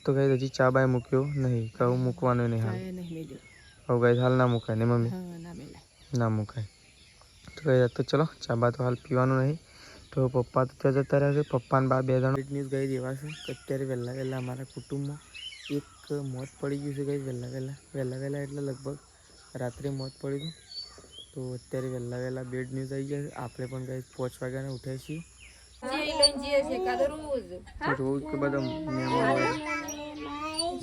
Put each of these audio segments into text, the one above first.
તો ગાઈस હજી ચા બાય મૂક્યો નહીં, કહું મૂકવાનું નહીં હાલ. હવે ગાઈસ હાલ ના મુકાય ને મમ્મી, ના મુકાય. તો ગાઈસ તો ચલો ચા બા તો હાલ પીવાનું નહીં. તો પપ્પા તો ત્યાં જતા રહ્યા છે, પપ્પા ને બા બે જણા. ન્યૂઝ ગાઈસ એવા છે કે અત્યારે વહેલા વહેલા અમારા કુટુંબમાં એક મોત પડી ગયું છે ગાઈસ. વહેલા વહેલા એટલે લગભગ રાત્રે મોત પડી ગયું. તો અત્યારે વહેલા વહેલા બેડ ન્યૂઝ આવી ગયા છે. આપણે પણ ગાઈસ 5 વાગ્યાના ઉઠ્યા છીએ. રોજ કે બધા મહેમાન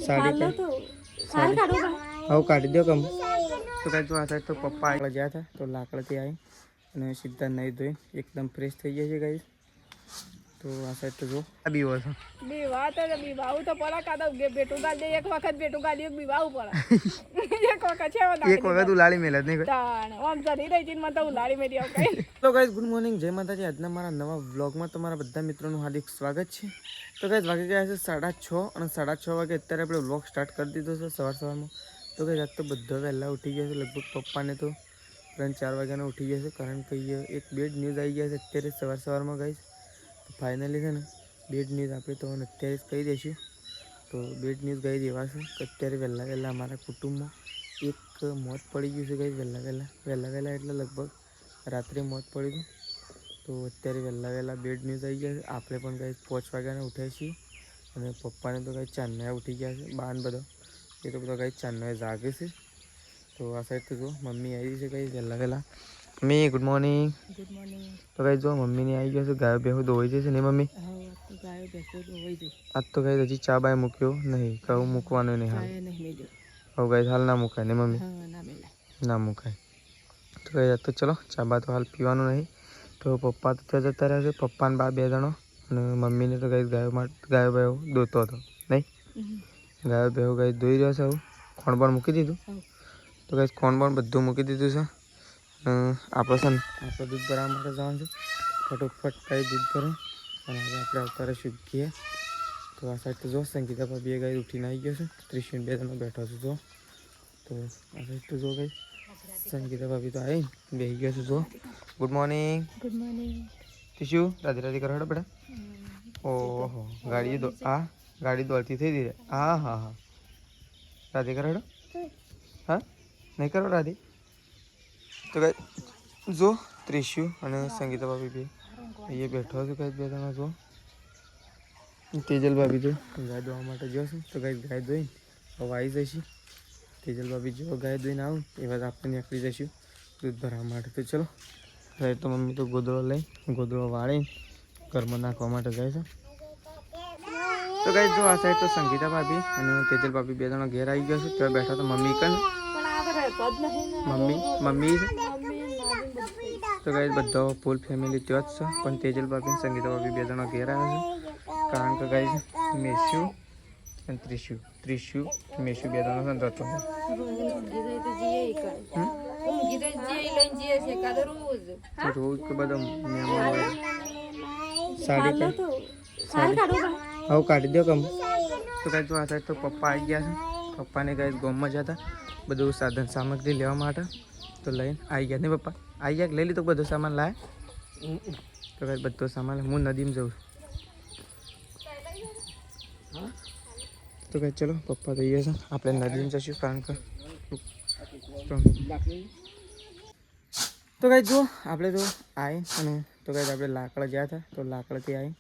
સાડી કાઢી દો કમ. તો કાંઈ જો આ સાઈડ તો પપ્પા આગળ ગયા હતા તો લાકડાથી આવી અને સીધા નહીં ધોઈ એકદમ ફ્રેશ થઈ જાય છે ગાઈસ. તો આ સાઈડ તો જો આ બીવો છે. બીવાવું તો પડા કાદા બેટું ગાડી એક વખત બેટું ગાડી બીવાવું પડે. એક વખત ઉલાળી મેલ જ નહીં આમ જરી રહી છે મને તો ઉલાળી મેલી આવ કઈ. તો ગાઈસ ગુડ મોર્નિંગ, જય માતાજી. આજના મારા નવા વ્લોગમાં તમારા બધા મિત્રોનું હાર્દિક સ્વાગત છે. તો ગાઈસ વાગી ગયા છે 6:30 અને 6:30 વાગે અત્યારે આપણે વ્લોગ સ્ટાર્ટ કરી દીધો છે સવારમાં. તો ગાઈસ આજ તો બધા વહેલા ઉઠી ગયા છે, લગભગ પપ્પાને તો 3-4 વાગ્યાના ઉઠી ગયા છે, કારણ કે એક બેડ ન્યૂઝ આવી ગયા છે અત્યારે સવારમાં ગાઈસ. તો ફાઇનલી છે ને બેડ ન્યૂઝ આપણે તો અત્યારે જ કહી દઈશું. તો બેડ ન્યૂઝ ગાઈસ એવા છે કે અત્યારે વહેલા વહેલા અમારા કુટુંબમાં એક મોત પડી ગયું છે ગાઈસ. વહેલા વહેલા એટલે લગભગ રાત્રે મોત પડી ગયું. તો અત્યારે વહેલા વહેલા બેડ ન્યૂઝ આવી ગયા છે. આપણે પણ ગાઈસ 5 વાગ્યાના ઉઠ્યા છીએ અને પપ્પાને તો ગાઈસ 4 ઉઠી ગયા છે. બાન બધો એ તો બધા ગાઈસ 4 જાગે છે. તો આ સાઈડ તો જો મમ્મી આવી છે ગાઈસ વહેલા વહેલા. Mummy good morning. Good morning. તો ગાઈસ જો મમ્મીને આવી ગયા છે, ગાયો ભેંસો ધોવાઈ જશે ને મમ્મી? આજ તો ગાઈસ હજી ચા બાય મૂક્યો નહીં, કહું મૂકવાનું નહીં હાલ. હવે ગાઈસ હાલ ના મુકાય ને મમ્મી, ના મુકાય. તો ગાઈસ તો ચલો ચા બા તો હાલ પીવાનું નહીં. તો પપ્પા તો ત્યાં જતા રહ્યા છે, પપ્પા ને બા બે જણા. અને મમ્મીને તો ગાઈસ ગાયો ભેંસો દોતો હતો નહીં. ગાયો ભેંસો ગાઈસ દોઈ રહ્યો છે. આવું ખોણ પણ મૂકી દીધું. તો ગાઈસ ખોણ પણ બધું મૂકી દીધું છે. આપણે છે ને આપણે દૂધ ભરવા માટે જવાનું છે. ફટોફટ ગાઈ દૂધ ભરે અને હવે આપણે અત્યારે શીખીએ. તો આ સાઈડ તો જો સંગીતા ભાભી ગાઈ ઉઠીને આવી ગયો છે. ત્રિશુન બે જણા બેઠો છે જો. તો આ સાઈડ તો જો ગાઈ સંગીતા ભાભી તો આવી બેસી ગયો છે જો. Good morning. Good morning. ટીશુ રાધે રાધે કરો બેટા. ઓહો ગાડી દોડતી થઈ ગઈ. હા હા હા રાધે કરો. હા નહીં કરો રાધે. તો કાંઈ જો ત્રિશુ અને સંગીતા ભાભી બે અહીંયા બેઠો છે. કાંઈ બે જણા જો. તેજલ ભાભી તો ગાય ધોવા માટે જશે. તો કાંઈ ગાય ધોઈને હવે આવી જઈશું. તેજલ ભાભી જો ગાય ધોઈને આવું એવા જ આપણે નીકળી જઈશું દૂધ ભરવા માટે. તો ચલો ગાય તો મમ્મી તો ગોદડો વાળી ઘરમાં નાખવા માટે જાય છે. તો ગાય જો આ સાઈડ તો સંગીતા ભાભી અને તેજલ ભાભી બે જણા ઘેર આવી ગયા છે. ત્યાં બેઠા તો મમ્મી મમ્મી તો ગાઈસ બધો ફૂલ ફેમિલી ત્યાં જ છે, પણ તેજલ ભાભી સંગીતા ભાભી બે જણા ઘેર આવ્યા છે, કારણ કે ગાઈસ મેશુ અને ત્રિશુ મેશુ બે જણા છે તો રોજ કે બધા મહેમાન સાડી કાઢી દો કમ. તો ગાઈસ જો આ સાઈડ તો પપ્પા આવી ગયા છે. પપ્પાને ગાઈસ ગામમાં જતા બધું સાધન સામગ્રી લેવા માટે તો લઈને આવી ગયા ને પપ્પા આવી ગયા. લઈ લીધું બધો સામાન લાય. તો ભાઈ બધો સામાન હું નદીમાં જઉં છું. તો ભાઈ ચલો પપ્પા તો છે આપણે નદીમાં જઈશું, કારણ કે તો ભાઈ જો આપણે તો આવી અને તો ભાઈ આપણે લાકડા ગયા હતા તો લાકડાથી આવી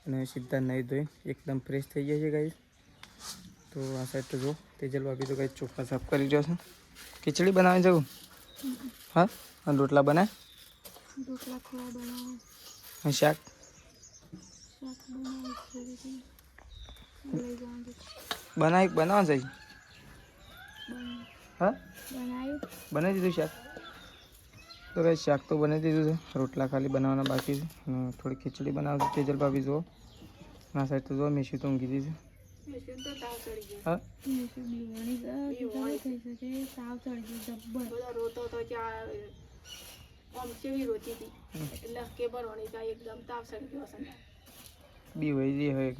અને સીધા નહીં ધોઈ એકદમ ફ્રેશ થઈ જાય છે ગાઈસ. તો આ સાઈડ તો જો તેજલ ભાભી તો કંઈ ચોખા સાફ કરી રહ્યો છે. ખીચડી બનાવી જવું? હા અને રોટલા બનાય શાક બનાવવા જાય. હા બનાવી દીધું શાક. તો કંઈ શાક તો બનાવી દીધું છે, રોટલા ખાલી બનાવવાના બાકી છે અને થોડી ખીચડી બનાવશે તેજલ ભાભી જુઓ. આ સાઈડ તો જો મેશી તો ઊંઘી દીધી. હા બી હોય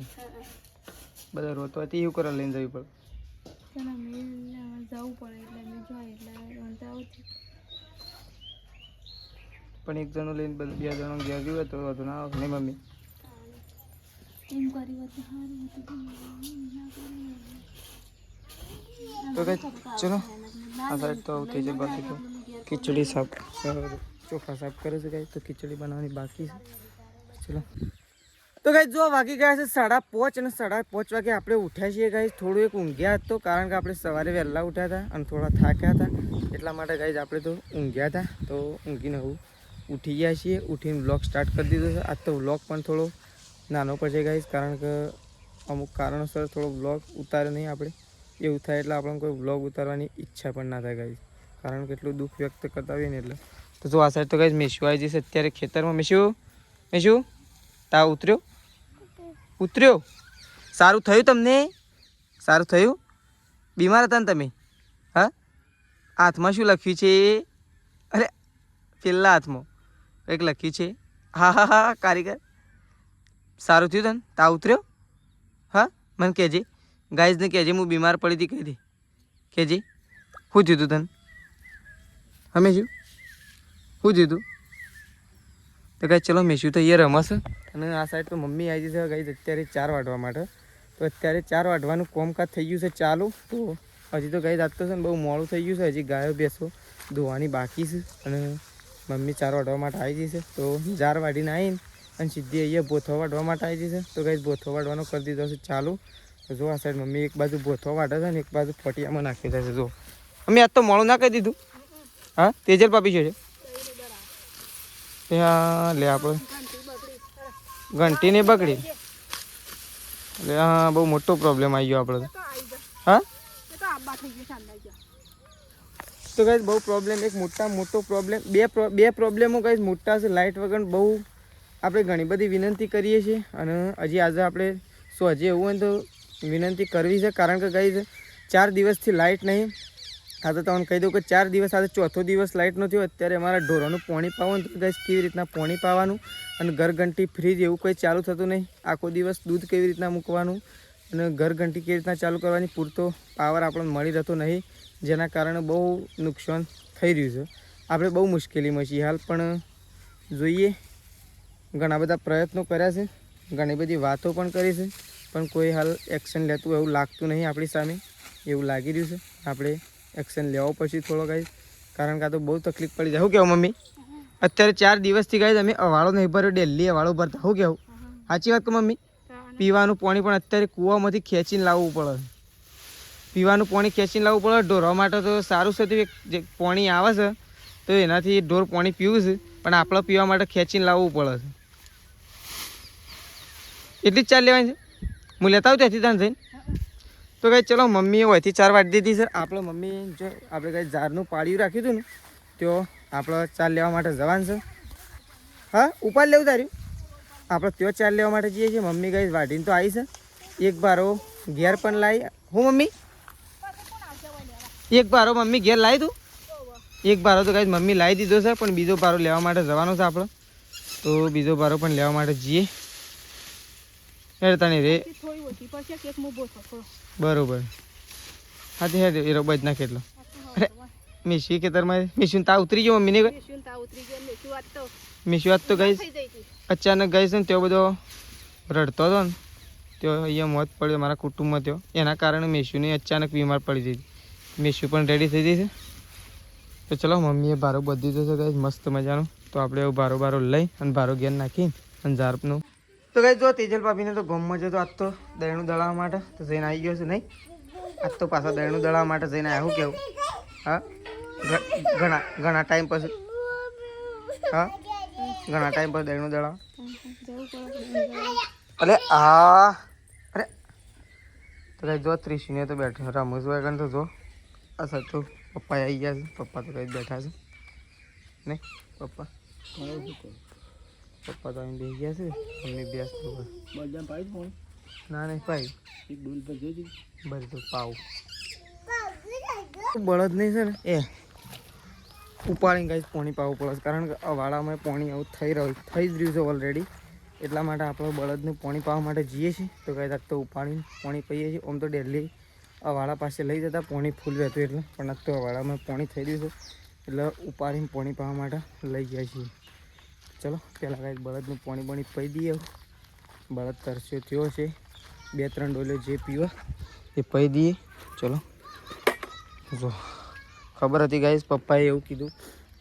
બધા રોતો હતી એવું કરે લઈને જવી પડે. પણ એક જણો લઈને બે જણો ઘેર ગયું હોય તો વધુ ના આવે ને મમ્મી. તો કઈ ચલો આ સાઈડ તો થઈ જાય બાકી તો ખીચડી સાફ ચોખા સાફ કરે છે કઈ તો ખીચડી બનાવવાની બાકી છે ચલો તો કઈ જો વાગી ગયા છે 5:30 અને 5:30 વાગે આપણે ઉઠ્યા છીએ કઈ થોડું એક ઊંઘ્યા હતો કારણ કે આપણે સવારે વહેલા ઉઠ્યા હતા અને થોડા થાક્યા હતા એટલા માટે કઈ આપણે તો ઊંઘ્યા હતા તો ઊંઘીને હું ઉઠી ગયા છીએ ઉઠીને વ્લોગ સ્ટાર્ટ કરી દીધો છે આજ તો વ્લોગ પણ થોડો નાનો પડશે ગાઈસ કારણ કે અમુક કારણોસર થોડો વ્લોગ ઉતારે નહીં આપણે એવું થાય એટલે આપણને કોઈ વ્લોગ ઉતારવાની ઈચ્છા પણ ના થાય ગાઈસ કારણ કે એટલું દુઃખ વ્યક્ત કરતા હોઈએ ને એટલે તો જો આ સાઈડ તો ગાઈસ મેશુ આવી જશે અત્યારે ખેતરમાં મેશુ તાવ ઉતર્યો સારું થયું તમને સારું થયું બીમાર હતા ને તમે હા હાથમાં શું લખ્યું છે અરે પેલા હાથમાં કંઈક લખ્યું છે હા કારીગર સારું થયું તને તાવ ઉતર્યો હા મને કહેજે ગાઈઝને કહેજે હું બીમાર પડી હતી કહી દે કહેજે શું થયું તું તને હા મેશુ શું થયું તું તો ગાઈ ચલો મેશુ તો અહીંયા રમશે અને આ સાઈડ તો મમ્મી આવી જશે ગાઈઝ અત્યારે 4 વાગવા માટે તો અત્યારે 4 વાગવાનું કોમકાજ થઈ ગયું છે ચાલુ તો હજી તો ગાઈઝ આજ તો છે ને બહુ મોડું થઈ ગયું છે હજી ગાયો બેસો ધોવાની બાકી છે અને મમ્મી 4 વાગવા માટે આવી જશે તો 4 વાડીને આવીને અને સીધી અહીંયા ભોથો વાટવા માટે આવી જશે તો ગાઈઝ ભોથો વાટવાનો કરી દીધો છે ચાલુ તો જો આ સાઈડ મમ્મી એક બાજુ ભોથો વાટે છે ને એક બાજુ ફટિયામાં નાખી દેશે જો મમ્મી આજ તો મોડું ના કહી દીધું હા તેજલ પાપી છે ત્યાં લે આપણે ઘંટી નહીં બગડી એટલે હા બહુ મોટો પ્રોબ્લેમ આવી ગયો આપણે હા તો ગાઈઝ બહુ પ્રોબ્લેમ એક મોટો પ્રોબ્લેમ બે પ્રોબ્લેમો ગાઈઝ મોટા છે લાઇટ વગર બહુ આપણે ઘણી બધી વિનંતી કરીએ છીએ અને હજી આજે આપણે શું હજી એવું હોય તો વિનંતી કરવી છે કારણ કે ગાઈઝ 4 દિવસથી લાઇટ નહીં આ તો તમને કહી દઉં કે 4 દિવસ આજે ચોથો દિવસ લાઇટ નો થયો અત્યારે અમારા ઢોરોનું પાણી પાવાનું તો ગાઈઝ કેવી રીતના પાણી પાવાનું અને ઘરઘંટી ફ્રીજ એવું કંઈ ચાલુ થતું નહીં આખો દિવસ દૂધ કેવી રીતના મૂકવાનું અને ઘરઘંટી કેવી રીતના ચાલુ કરવાની પૂરતો પાવર આપણને મળી રહેતો નહીં જેના કારણે બહુ નુકસાન થઈ રહ્યું છે આપણે બહુ મુશ્કેલીમાં છીએ હાલ પણ જોઈએ ઘણા બધા પ્રયત્નો કર્યા છે ઘણી બધી વાતો પણ કરી છે પણ કોઈ હાલ એક્શન લેતું એવું લાગતું નહીં આપણી સામે એવું લાગી રહ્યું છે આપણે એક્શન લેવો પછી થોડો ગાઈઝ કારણ કે આ તો બહુ તકલીફ પડી જાય શું કહેવું મમ્મી અત્યારે 4 દિવસથી ગાઈઝ અમે અવાળો નહીં ભર્યો ડેલી અવાળો ભરતા શું કહેવું સાચી વાત કે મમ્મી પીવાનું પાણી પણ અત્યારે કૂવામાંથી ખેંચીને લાવવું પડે પીવાનું પાણી ખેંચીને લાવવું પડે ઢોરવા માટે તો સારું છે જે પાણી આવે છે તો એનાથી ઢોર પાણી પીવું છે પણ આપણે પીવા માટે ખેંચીને લાવવું પડે છે એટલી જ ચાલ લેવાની છે હું લેતા આવું ત્યાંથી ત્યાં જઈને તો કંઈ ચલો મમ્મીએ હોયથી 4 વાટી દીધી સર આપણે મમ્મી જો આપણે કંઈ ઝાડનું પાળિયું રાખ્યું હતું ને તો આપણે ચાલ લેવા માટે જવાનું છે હા ઉપાડ લેવું તાર્યું આપણે ત્યાં ચાલ લેવા માટે જઈએ છીએ મમ્મી કંઈ વાટીને તો આવી છે એક બારો ઘેર પણ લાવી હું મમ્મી એક બારો મમ્મી ઘેર લાવી તું એક બારો તો કંઈ મમ્મી લાવી દીધો છે પણ બીજો બારો લેવા માટે જવાનો છે આપણે તો બીજો બારો પણ લેવા માટે જઈએ હેડતાની રે બરોબર હા તે હેડ એ બજ નાખે એટલો અરે મેશી ખેતરમાં મેશુ તા ઉતરી ગયો મમ્મીને મેશુ વાત તો ગઈ અચાનક ગઈ છે ને તેઓ બધો રડતો હતો ને તેઓ અહીંયા મોત પડ્યો મારા કુટુંબમાં તેઓ એના કારણે મેશુને અચાનક બીમાર પડી જઈ મેશુ પણ રેડી થઈ જઈ છે તો ચલો મમ્મીએ ભારો બધી દીધો છે ગાઈઝ મસ્ત મજાનો તો આપણે એવું ભારો લઈ અને ભારો ઘેર નાખી અને ઝારપનું તો ગાઈઝ જો તેજલ ભાભીને તો ગમમાં જતો આજ તો દહીંનું દળાવવા માટે તો જઈને આવી ગયો છે નહીં આજ તો પાછા દહીંનું દળાવવા માટે જઈને આવ્યું કેવું હા ઘણા ટાઈમ પછી હા ઘણા ટાઈમ પછી દહીંનું દળાવ અરે હા અરે તો કઈ જો ત્રીસીને તો બેઠો રમુસ વાગન તો જો આ સર તો પપ્પા આવી ગયા છે પપ્પા તો કઈ બેઠા છે નહીં પપ્પા પપ્પા તો અહીં બેસી ગયા છે મમ્મી બેસ તો ના નહીં પાઈ બરી તો પાવ બળદ નહીં છે ને એ ઉપાડીને ગાઈઝ પાણી પાવું પડે કારણ કે વાળામાં પાણી આવું થઈ જ રહ્યું છે ઓલરેડી એટલા માટે આપણે બળદનું પાણી પાવા માટે જઈએ છીએ તો ગાઈઝ આજ તો ઉપાડીને પાણી પીએ છીએ આમ તો ડેલી વાળા પાસે લઈ જતા પાણી ફૂલ રહેતું એટલે પણ આજ તો વાળામાં પાણી થઈ રહ્યું છે એટલે ઉપાડીને પાણી પાવા માટે લઈ ગયા છીએ ચલો પહેલાં કાંઈક બળદનું પાણી પી દઈએ બળદ તરસ્યો થયો છે 2-3 ડોલો જે પીવા એ પી દઈએ ચલો જો ખબર હતી ગાઈસ, પપ્પાએ એવું કીધું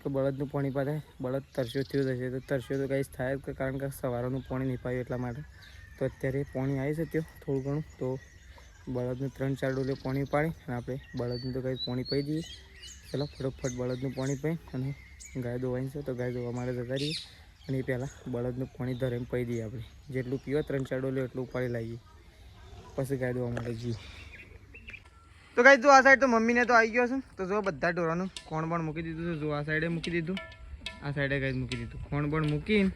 કે બળદનું પાણી પાડે, બળદ તરસ્યો થયો જશે. તો તરસ્યો તો ગાઈસ થાય જ, કારણ કે સવારનું પાણી નહીં પાયું એટલા માટે. તો અત્યારે પાણી આવી છે ત્યાં થોડું ઘણું, તો બળદનું 3-4 ડોલે પાણી પાડી અને આપણે બળદનું તો ગાઈસ પાણી પી દઈએ. ચલો ફટોફટ બળદનું પાણી પી અને ગાય દોવાની છે, તો ગાય દોવા માટે જતા રહીએ. અને એ પહેલાં બળદનું પાણી ધરીને પી દઈએ. આપણે જેટલું પીવો 3-4 ડોલે એટલું ઉપાડી લાવીએ, પછી ગાય દોવા માટે જઈએ. તો ગાઈસ જો આ સાઈડ તો મમ્મીને તો આવી ગયો છે. તો જો બધા ઢોરાનું કોણ પણ મૂકી દીધું છે. જો આ સાઈડે મૂકી દીધું, આ સાઈડે ગાય મૂકી દીધું. કોણ પણ મૂકીને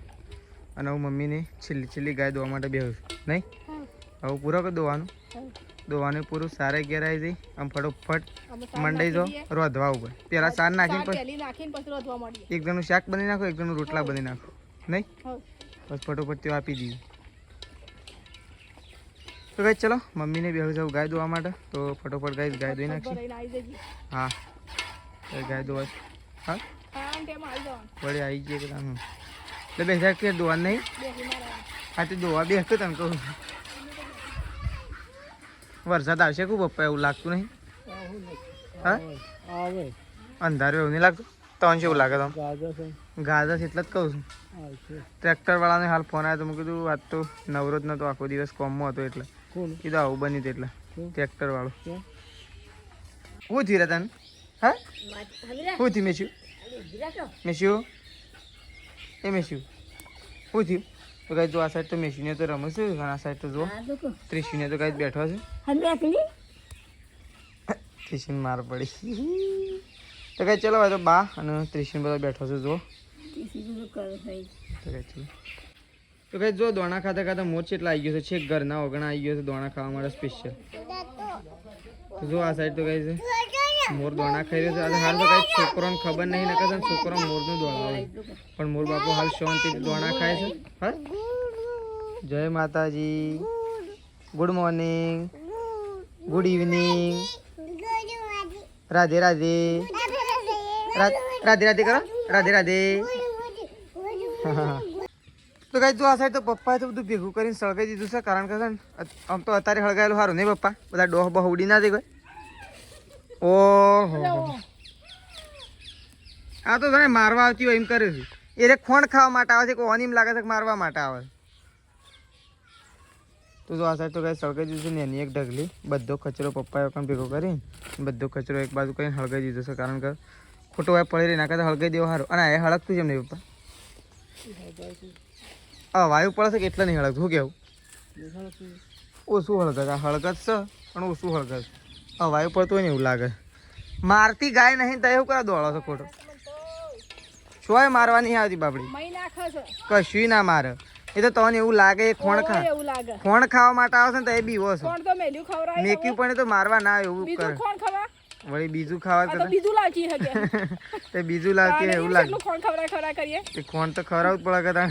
અને હું મમ્મીને છેલ્લી ગાય દોવા માટે બેહું છું. નહીં હવે પૂરો કરી દોવાનું પૂરું સારે ઘેર આવી જઈ આમ ફટોફટ મંડાઈ જો રોધવા ઉપર. પેલા સાર નાખીને પછી એક જણનું શાક બની નાખો, એક જણનું રોટલા બની નાખો. નહીં બસ ફટોફટ તે આપી દઈએ. તો ગાઈસ ચલો મમ્મીને બેહું જાઉં ગાય દોવા માટે. તો ફટોફટ ગાઈસ ગાય દોઈ નાખી. હા ગાય દોવા. હા વળી આવી ગઈ કે તમે એટલે બેસા કે દોવા નહીં. હા તો દોવા બેસતો તમે કહું. વરસાદ આવશે ખૂબ પપ્પા, એવું લાગતું નહીં. હા અંધારું એવું નહીં લાગતું. તમને શું લાગે? તમે ગાજર એટલે જ કહું છું. ટ્રેક્ટરવાળાને હાલ ફોન આવ્યો તો મેં કીધું આજ તો નવરો જ નહોતો, આખો દિવસ કોમમાં હતો એટલે કીધું આવું બન્યું હતું. એટલે ટ્રેક્ટરવાળો શું થયું રે તને? હા શું થયું? મેસ્યું એ મેસ્યું શું થયું? તો કઈ જો આ સાઈડ તો મેસીને તો રમે છે અને આ સાઈડ તો જો ત્રિશુને તો કઈ બેઠો છે. ત્રિશુને માર પડી. તો કઈ ચલો ભાઈ તો બા અને ત્રિશુને બધા બેઠો છે. જો તો કઈ જો દોણા ખાતા મોચ એટલા આવી ગયો છે. છેક ઘરના ઓગણા આવી ગયો છે દોણા ખાવા માટે સ્પેશિયલ. તો જો આ સાઈડ તો કઈ છે મોર દોણા ખાઈ રહ્યો છે. હાલ તો કઈ છોકરોને ખબર નહીં નકર છોકરો મોરનું દોણા હોય, પણ મોર બાપુ હાલ શાંતિથી દોણા ખાય છે. હા જય માતાજી, good morning, good evening, Radhe Radhe, Radhe Radhe કરો, રાધે રાધે. તો કઈ જો આ સાઈડ તો પપ્પાએ તો બધું ભેગું કરીને સળગાઈ દીધું છે, કારણ કે આમ તો અત્યારે હળગાયેલું સારું નહીં પપ્પા, બધા ડોહ બહુ ઉડી ના દે કોઈ. ઓહો આ તો તને મારવા આવતી હોય એમ કરે છે. એ ખોણ ખાવા માટે આવે છે, કોઈ એમ લાગે છે કે મારવા માટે આવે. તો જો આ સાઈડ તો કઈ સળગાઈ દીધું છે ને એની એક ઢગલી બધો કચરો પપ્પાએ પણ ભેગો કરીને બધો કચરો એક બાજુ કરીને હળગાઈ દીધો છે, કારણ કે ખોટો હોય પડી રહી નાખે તો હળગાઈ દેવો સારું. અને એ હળગતું છે એમ નહીં પપ્પા? હા વાયુ પડે છે કે એટલે નહીં હળગતું. શું કેવું? ઓછું હળગત, આ હળગત છે પણ ઓછું હળગત. હા વાયુ પડતું હોય ને એવું લાગે. મારતી ગાય નહીં તો એવું કરા દોડો છો ખોટો? શું મારવા નહીં આવતી બાપડી, કશું ના મારે. એ તો તને એવું લાગે ખોણ ખાવા માટે આવે છે ને તો એ બીવો છે. મેક્યું પણ તો મારવા ના એવું કરે. વળી બીજું ખાવા બીજું લાવતી એવું લાગે. ખોણ તો ખવડાવવું જ પડે.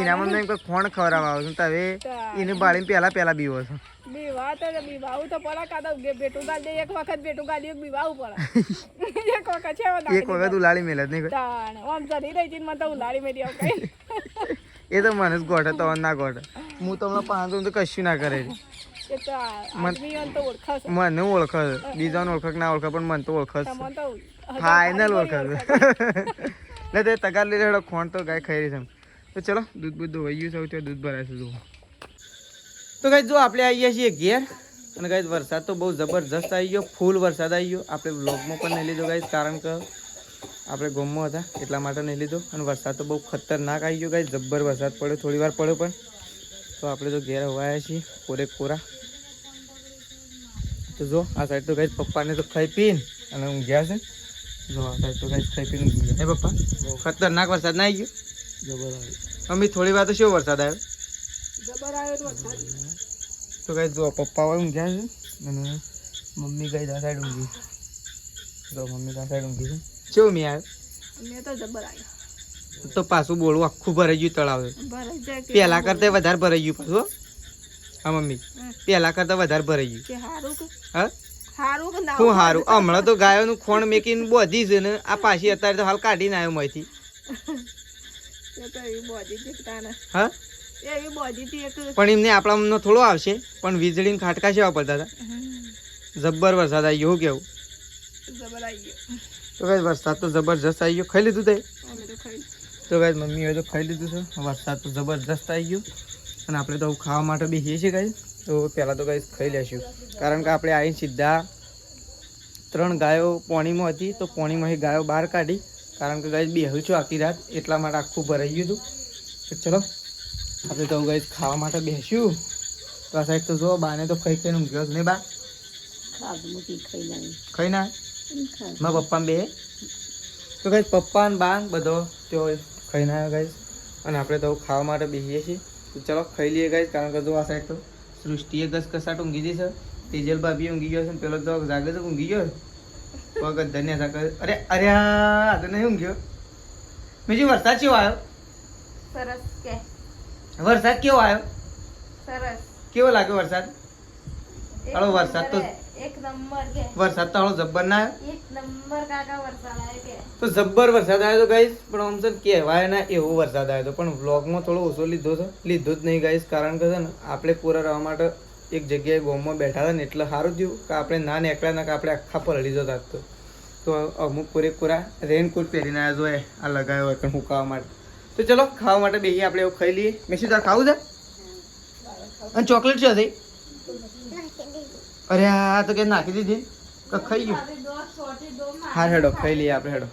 એનામાં નહીં કોઈ ખોણ ખવડાવવા આવે છે હવે એને બાળીને પેલા બીવો છે. એક વખત ઉલાળી મેલે જ નહીં. એ તો મને જ ગોઠે તો ના ગોઠે. હું તમને પાંચ તો કશું ના કરે. મને ઓળખે, બીજાને ઓળખે ના ઓળખે પણ મને તો ઓળખે જ. ફાઈનલ ઓળખે ને તે તગાર લઈ રહ્યો ખોણ તો ગાય ખાઈ રહી છે. તો ચલો દૂધ બૂધ ધોવાઈ ગયું છે, દૂધ ભરાય છે. જુઓ તો ગાય જો આપણે આવી ગયા છીએ ઘેર અને ગાય વરસાદ તો બહુ જબરજસ્ત આવી ગયો, ફૂલ વરસાદ આવી ગયો. આપણે વ્લોગમાં પણ નહીં લીધો ગાય, કારણ કે આપણે ગામમાં હતા એટલા માટે નહીં લીધો. અને વરસાદ તો બહુ ખતરનાક આવી ગયો ગાય, જબ્બર વરસાદ પડ્યો, થોડી વાર પડ્યો પણ. તો આપણે તો ઘેર હોવાયા છીએ કોરે કોરા. તો જો આ સાઈડ તો ગાય પપ્પાને તો ખાઈ પીને અને ઊંઘ્યા છે. જો આ સાઈડ તો ગાય ખાઈ પીને ઊંઘ્યા. હે પપ્પા ખતરનાક વરસાદ ના આવી ગયો? જબર આવ્યો. મમ્મી થોડી વાર તો શું વરસાદ આવ્યો? જબર આવ્યો વરસાદ. તો ગાય જો પપ્પા ઊંઘ્યા છે અને મમ્મી ગાય આ સાઈડ ઊંઘી. તો મમ્મી આ સાઈડ ઊંઘી છે. કેવું મેં આવ્યો? મેં તો જબર આવ્યો. તો પાછું બોલવું આખું ભરાઈ ગયું તળાવ. પેલા કરતા વધારે ભરાઈ ગયું પાછું. હા મમ્મી પેલા કરતા વધારે ભરાઈ ગયું. હા શું સારું? હમણાં તો ગાયોનું ખોણ મેકીને બોધી છે ને આ પાછી અત્યારે તો હાલ કાઢીને આવ્યો માંથી. હા પણ એમને આપણા થોડો આવશે, પણ વીજળીને ખાટકા સેવા પડતા હતા. જબ્બર વરસાદ આવી ગયો. કેવું તો ગાઈસ વરસાદ તો જબરજસ્ત આવી ગયો. ખાઈ લીધું તે? તો ગાઈસ મમ્મીએ તો ખાઈ લીધું છે. વરસાદ તો જબરજસ્ત આવી ગયો અને આપણે તો ખાવા માટે બેસીએ છીએ ગાઈસ. તો પહેલાં તો ગાઈસ ખાઈ લેશું, કારણ કે આપણે આવીને સીધા 3 ગાયો પોણીમાં હતી તો પોણીમાંથી ગાયો બહાર કાઢી, કારણ કે ગાઈસ બેહ્યું છું આખી રાત એટલા માટે આખું ભરાઈ ગયું હતું. તો ચલો આપણે તો ગાઈસ ખાવા માટે બેસ્યું. તો આ સાઈડ તો જો બાને તો ખાઈ ખાઈને ઊંઘ્યો જ નહીં બા? ખાઈ ના મારા પપ્પા બે તો ગાઈસ પપ્પા ને બા બધો તો ખાઈ ના આવ્યો ગાઈસ. અને આપણે તો ખાવા માટે બેસીએ છીએ. તો ચલો ખાઈ લઈએ ગાઈસ, કારણ કે જો આ સાઈડ તો સૃષ્ટિએ ઘસઘસાટ ઊંઘી દી છે, તેજલ ભાભી ઊંઘી ગયો છે, પેલો તો જાગે તો ઊંઘી ગયો પગ ધન્ય જાગે. અરે અરે આ તો નહીં ઊંઘ્યો. બીજું વરસાદ કેવો આવ્યો? સરસ કે વરસાદ કેવો આવ્યો? સરસ. કેવો લાગ્યો વરસાદ? હળો વરસાદ તો એક નંબર કે વરસાદ તો હળો જબ્બર ના આવ્યો? એક નંબર કાકા વરસાદ આવ્યો કે તો જબ્બર વરસાદ આવ્યો તો ગાઈસ, પણ આમ છે કહેવાય ના એવો વરસાદ આવ્યો તો. પણ વ્લોગમાં થોડો ઓછો લીધો છે, લીધો જ નહીં ગાઈસ, કારણ કે છે ને આપણે પૂરા રહેવા માટે એક જગ્યાએ ગોમમાં બેઠા હતા ને એટલે સારું થયું કે આપણે ના નીકળ્યા ના કે આપણે આખા પલળી જતા તો અમુક પૂરેપૂરા રેનકોટ પહેરીને આવ્યા જોઈએ આ લગાવ્યો હોય હું ખાવા માટે. તો ચલો ખાવા માટે બેસીએ આપણે, એવું ખાઈ લઈએ. મેં શું તાર ખાવું છે? અને ચોકલેટ છે હતી? અરે આ તો કે નાખી દીધી, ખાઈ ગયું. હા હેડો ખાઈ લઈએ આપણે, હેડો.